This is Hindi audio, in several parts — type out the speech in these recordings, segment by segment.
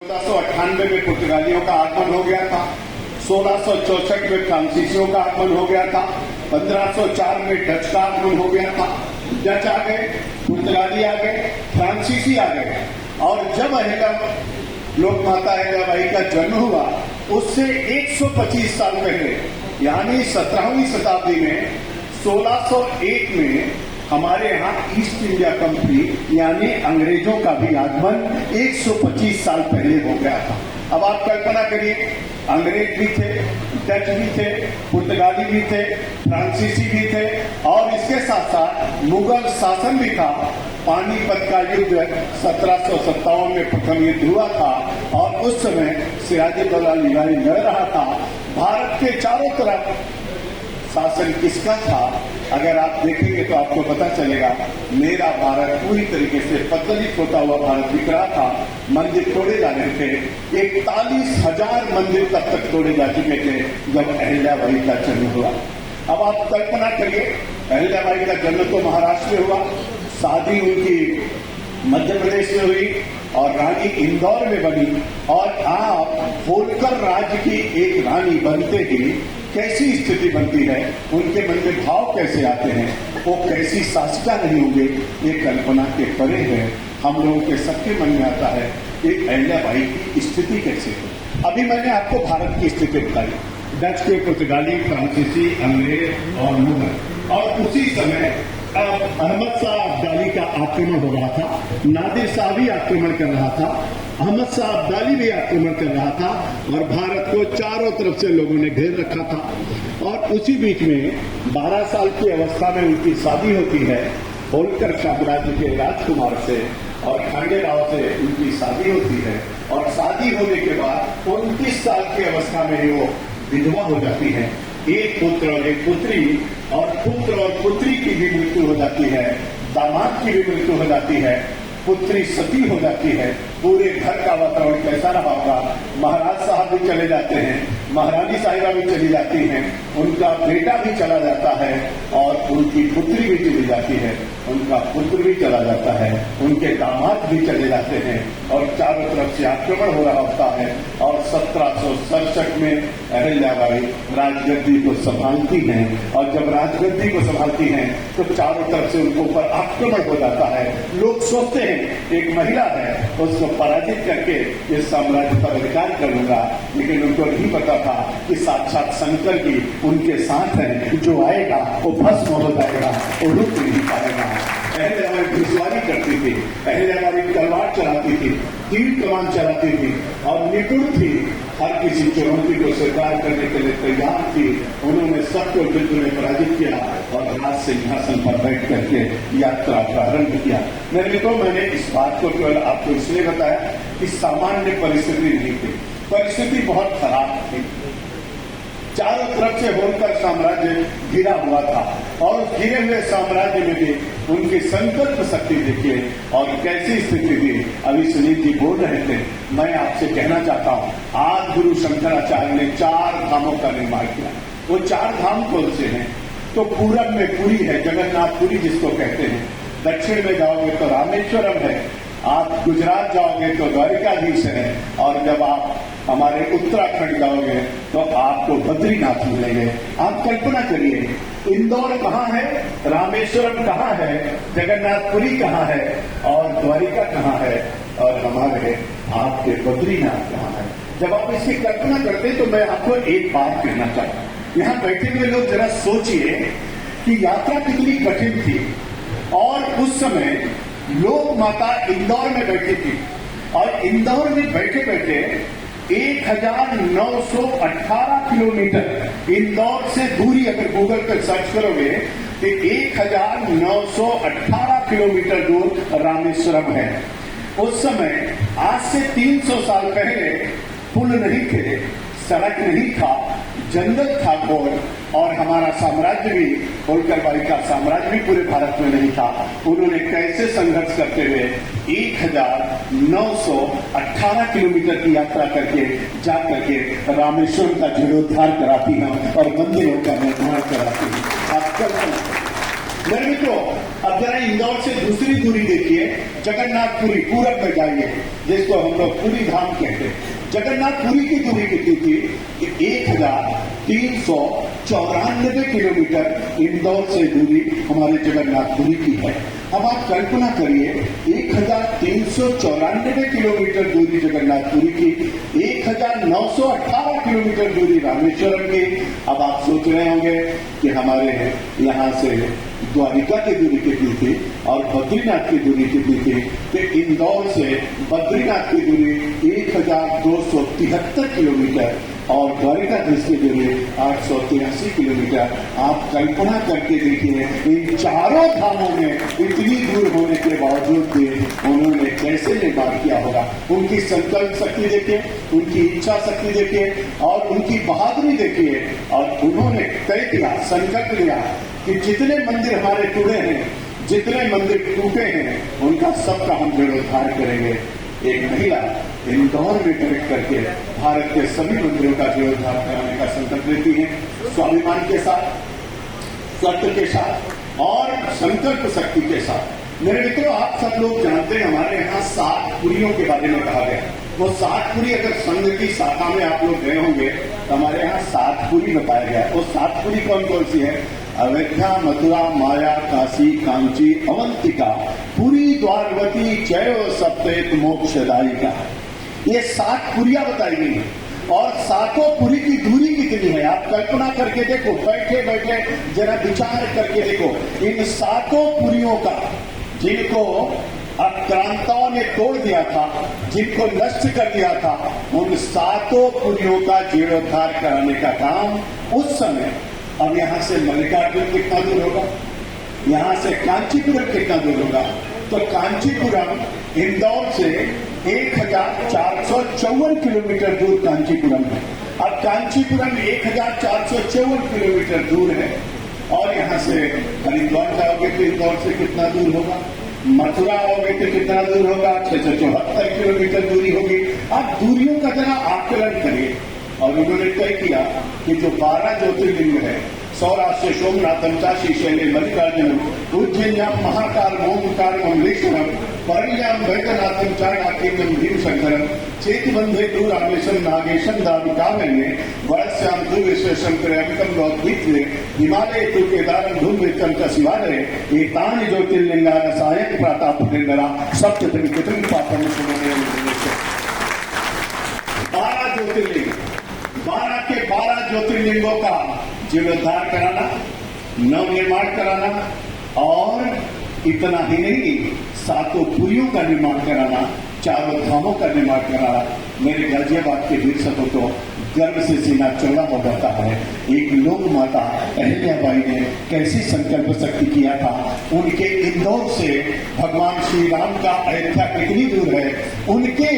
1498 में पुर्तगालियों का आगमन हो गया था। 1664 में फ्रांसीसियों का आगमन हो गया था। 1504 में डच का आगमन हो गया था। डच आ गए, पुर्तगाली आ गए, फ्रांसीसी आ गए। और जब लोक माता अहिल्याबाई का जन्म हुआ उससे 125 साल पहले यानी 17वीं शताब्दी में 1601 में हमारे यहाँ ईस्ट इंडिया कंपनी यानी अंग्रेजों का भी आगमन 125 साल पहले हो गया था। अब आप कल्पना करिए, अंग्रेज भी थे, डच भी थे, पुर्तगाली भी थे, फ्रांसीसी भी थे और इसके साथ साथ मुगल शासन भी था। पानीपत का युद्ध 1757 में प्रथम युद्ध हुआ था और उस समय सिराजुद्दौला निगारी लड़ रहा था। भारत के चारों तरफ शासन किसका था? अगर आप देखेंगे तो आपको पता चलेगा मेरा भारत पूरी तरीके से पतलित होता हुआ भारत दिख रहा था। मंदिर तोड़े जा रहे थे, 41,000 मंदिर तब तक तोड़े जा चुके थे जब अहिल्याबाई का जन्म हुआ। अब आप कल्पना करिए, अहिल्याबाई का जन्म तो महाराष्ट्र में हुआ, शादी उनकी मध्य प्रदेश में हुई और रानी इंदौर में बनी और आप होलकर राज्य की एक रानी बनते ही कैसी स्थिति बनती है, उनके मन में भाव कैसे आते हैं, वो कैसी शासिका नहीं होंगे, ये कल्पना के परे है। हम लोगों के सबके मन में आता है कि अहिल्याबाई की स्थिति कैसे है। अभी मैंने आपको भारत की स्थिति बताई, डच के, पुर्तगाली, फ्रांसीसी, अंग्रेज और मुगल। और उसी समय अहमद शाह अब्दाली का आक्रमण हो रहा था, नादिर शाह भी आक्रमण कर रहा था, अहमद शाह अब्दाली भी आक्रमण कर रहा था और भारत को चारों तरफ से लोगों ने घेर रखा था। और उसी बीच में 12 साल की अवस्था में उनकी शादी होती है होलकर साम्राज्य के राजकुमार से और खांडे राव से उनकी शादी होती है। और शादी होने के बाद 29 साल की अवस्था में ही वो विधवा हो जाती है। एक पुत्र और एक पुत्री, और पुत्र और पुत्री की भी मृत्यु हो जाती है, दामाद की भी मृत्यु हो जाती है, पुत्री सती हो जाती है। पूरे घर का वातावरण कैसा रहा होगा? महाराज साहब भी चले जाते हैं, महारानी साहिबा भी चली जाती हैं, उनका बेटा भी चला जाता है और उनकी पुत्री भी चली जाती है, उनका पुत्र भी चला जाता है, उनके दामाद भी चले जाते हैं और चारों तरफ से आक्रमण हो रहा होता है। और 1767 में अहिल्याबाई राजगद्दी को संभालती हैं और जब राजगद्दी को संभालती हैं तो चारों तरफ से उनके ऊपर आक्रमण हो जाता है। लोग सोचते हैं एक महिला है, उसको पराजित करके ये साम्राज्य पर अधिकार कर लूंगा, लेकिन उनको नहीं पता था कि साक्षात शंकर जी उनके साथ है, जो आएगा वो भस्म हो जाएगा, वो रुक नहीं पाएगा। अहिल्याबाई घुड़सवारी करती थी, अहिल्याबाई तलवार चलाती थी, तीर कमान चलाती थी और निपुण थी, हर किसी चुनौती को स्वीकार करने के लिए तैयार थी। उन्होंने सबको युद्ध में पराजित किया और राज सिंहासन पर बैठ करके यात्रा प्रारंभ किया। मेरे मित्रों, मैंने इस बात को केवल आपको इसलिए बताया कि सामान्य परिस्थिति नहीं थी, परिस्थिति बहुत खराब थी। चारों तरफ से होलकर साम्राज्य घिरा हुआ था और उस घिरे हुए साम्राज्य में भी उनकी संकल्प शक्ति देखिए और कैसी स्थिति थी। अभी सुनील जी बोल रहे थे, मैं आपसे कहना चाहता हूं, आज गुरु शंकराचार्य ने 4 धामों का निर्माण किया। वो 4 धाम कौन से हैं? तो पूरब में पुरी है, जगन्नाथपुरी जिसको कहते हैं। दक्षिण में जाओगे तो रामेश्वरम है, आप गुजरात जाओगे तो द्वारिकाधीश है और जब आप हमारे उत्तराखंड जाओगे तो आपको बद्रीनाथ मिलेंगे। आप कल्पना करिए, इंदौर कहाँ है, रामेश्वरम कहाँ है, जगन्नाथपुरी कहाँ है और द्वारिका कहाँ है और हमारे आपके बद्रीनाथ कहाँ है। जब आप इसकी कल्पना करते तो मैं आपको एक बात कहना चाहता हूँ। यहाँ बैठे हुए लोग जरा सोचिए कि यात्रा कितनी कठिन थी और उस समय लोक माता इंदौर में बैठी थी और इंदौर में बैठे बैठे 1918 किलोमीटर इंदौर से दूरी अगर गूगल पर सर्च करोगे तो 1918 किलोमीटर दूर रामेश्वरम है। उस समय आज से 300 साल पहले पुल नहीं थे, सड़क नहीं था, जंगल था घोर और हमारा साम्राज्य भी, होलकर बाई का साम्राज्य भी पूरे भारत में नहीं था। उन्होंने कैसे संघर्ष करते हुए 1918 किलोमीटर की यात्रा करके जा करके रामेश्वरम का जीर्णोद्धार कराती हैं और मंदिरों का निर्माण कराती हैं। आप कल्पना मेरे मित्रों, अब जरा इंदौर से दूसरी दूरी देखिए, जगन्नाथपुरी पूरब में जाइए, जिसको हम लोग पुरी धाम कहते हैं। जगन्नाथपुरी की दूरी कितनी थी? 1394 किलोमीटर इंदौर से दूरी हमारे जगन्नाथपुरी की है। अब आप कल्पना करिए, 1394 किलोमीटर दूरी जगन्नाथपुरी की, 1918 किलोमीटर दूरी रामेश्वरम की। अब आप सोच रहे होंगे कि हमारे यहाँ से द्वारिका की दूरी कितनी थी और बद्रीनाथ की दूरी कितनी थी? कि इंदौर से बद्रीनाथ की दूरी 1273 किलोमीटर और द्वारिकाधीश की दूरी 883 किलोमीटर। आप कल्पना करके देखिए, इन चारों धामों में इतनी दूर होने के बावजूद भी उन्होंने कैसे निर्माण किया होगा। उनकी संकल्प शक्ति देखिए, उनकी इच्छा शक्ति देखिए और उनकी बहादुरी देखिए। और उन्होंने तय किया, संकल्प लिया कि जितने मंदिर हमारे टूटे हैं, जितने मंदिर टूटे हैं, उनका सबका हम जीर्णोद्धार करेंगे। एक महिला इंदौर में कनेक्ट करके भारत के सभी मंदिरों का जीर्णोद्धार कराने का संकल्प लेती है, स्वाभिमान के साथ, सत्य के साथ और संकल्प शक्ति के साथ। मेरे मित्रों, आप सब लोग जानते हैं, हमारे यहाँ 7 पुरियों के बारे में कहा गया। वो 7 पुरी, अगर संघ की शाखा में आप लोग गए होंगे तो हमारे यहाँ 7 पुरी बताया गया। वो 7 पुरी कौन कौन सी है? अयोध्या, मथुरा, माया, काशी, कांची, अवंतिका, पुरी, द्वारवती, जय सप्तेत मोक्षदायिका। ये 7 पुरियां बताई गई हैं और 7 पुरी की दूरी कितनी है? आप कल्पना करके देखो, बैठे बैठे जरा विचार करके देखो, इन 7 पुरियों का, जिनको आक्रांताओं ने तोड़ दिया था, जिनको नष्ट कर दिया था, उन 7 पुरियों का जीर्णोद्धार कराने का काम उस समय। अब यहां से मल्लिकार्जुन कितना दूर होगा? यहां से कांचीपुरम कितना दूर होगा? तो कांचीपुरम इंदौर से 1454 किलोमीटर दूर कांचीपुरम है। अब कांचीपुरम 1454 किलोमीटर दूर है और यहां से हरिद्वार जाओगे तो इंदौर से कितना दूर होगा? मथुरा आओगे तो कितना दूर होगा? 674 किलोमीटर दूरी होगी। आप दूरियों का जरा आकलन करिए। और उन्होंने तय किया कि जो 12 ज्योतिर्लिंग है, सौराष्ट्र सोमनाथम, काशी शैले मल्लिकार्जुनम, उज्जैन्याम महाकाल ओंकार ममलेश्वरम, परल्याम वैद्यनाथम चाणाक्यम भीमशंकरम, चेतबंधे दूरामेशम नागेशम दाविकामने, वयस्याम तु विश्वेशंकरम लोकवित्रे, हिमालय तु केदारम धूमवेतम च शिवालय, एतानि ज्योतिर्लिंगान सायं प्रातः पुण्यनरा सप्तत्रिकृतं पापम सुमने। 12 ज्योतिर्लिंग, 12 के 12 ज्योतिर्लिंगों का जीर्णोद्धार कराना, नवनिर्माण कराना और इतना ही नहीं, 7 पुरियों का निर्माण कराना, 4 धामों का निर्माण कराना। मेरे गाजियाबाद के वीर सपूतों, गर्व से सीना चौड़ा हो जाता है। एक लोक माता अहिल्याबाई ने कैसी संकल्प शक्ति किया था। उनके इंदौर से भगवान श्री राम का अयोध्या कितनी दूर है? उनके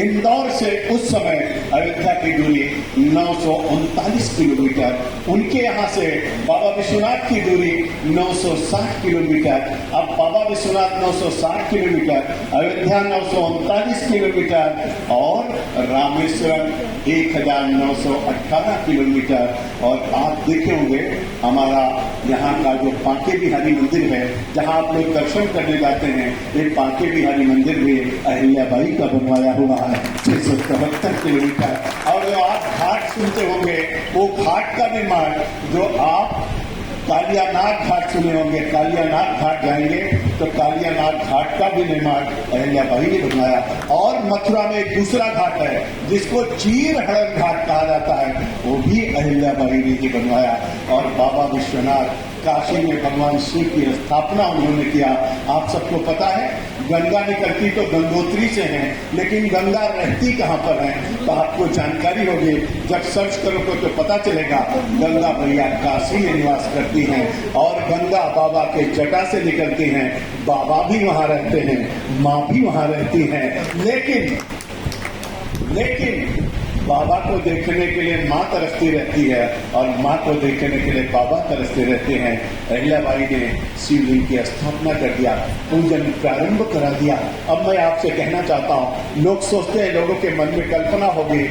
इंदौर से उस समय अयोध्या की दूरी 939 किलोमीटर, उनके यहाँ से बाबा विश्वनाथ की दूरी 960 किलोमीटर। अब बाबा विश्वनाथ 960 किलोमीटर, अयोध्या 939 किलोमीटर और रामेश्वरम 1918 किलोमीटर। और आप देखे होंगे हमारा यहाँ का जो बांके बिहारी मंदिर है, जहाँ आप लोग दर्शन करने जाते हैं, एक बांके बिहारी मंदिर भी अहिल्याबाई का बनवाया हुआ है, 674 किलोमीटर। और जो आप घाट सुनते होंगे, वो घाट का निर्माण, जो आप कालियानाग घाट सुने होंगे, कालियानाग घाट जाएंगे तो कालियानाग घाट का भी निर्माण अहिल्याबाई ने बनवाया। और मथुरा में एक दूसरा घाट है जिसको चीरहरण घाट कहा जाता है, वो भी अहिल्याबाई ने ही बनवाया। और बाबा विश्वनाथ, काशी में भगवान शिव की स्थापना उन्होंने किया। आप सबको पता है, गंगा निकलती तो गंगोत्री से है, लेकिन गंगा रहती कहाँ पर है? तो आपको जानकारी होगी, जब सर्च करोगे तो पता चलेगा, गंगा मैया काशी में निवास करती हैं और गंगा बाबा के जटा से निकलती हैं। बाबा भी वहां रहते हैं, माँ भी वहां रहती हैं, लेकिन बाबा को देखने के लिए माँ तरसती रहती है और माँ को देखने के लिए बाबा तरसते रहते हैं। अहिल्याबाई ने शिवलिंग की स्थापना कर दिया, पूजन प्रारंभ करा दिया। अब मैं आपसे कहना चाहता हूँ, लोग सोचते हैं, लोगों के मन में कल्पना होगी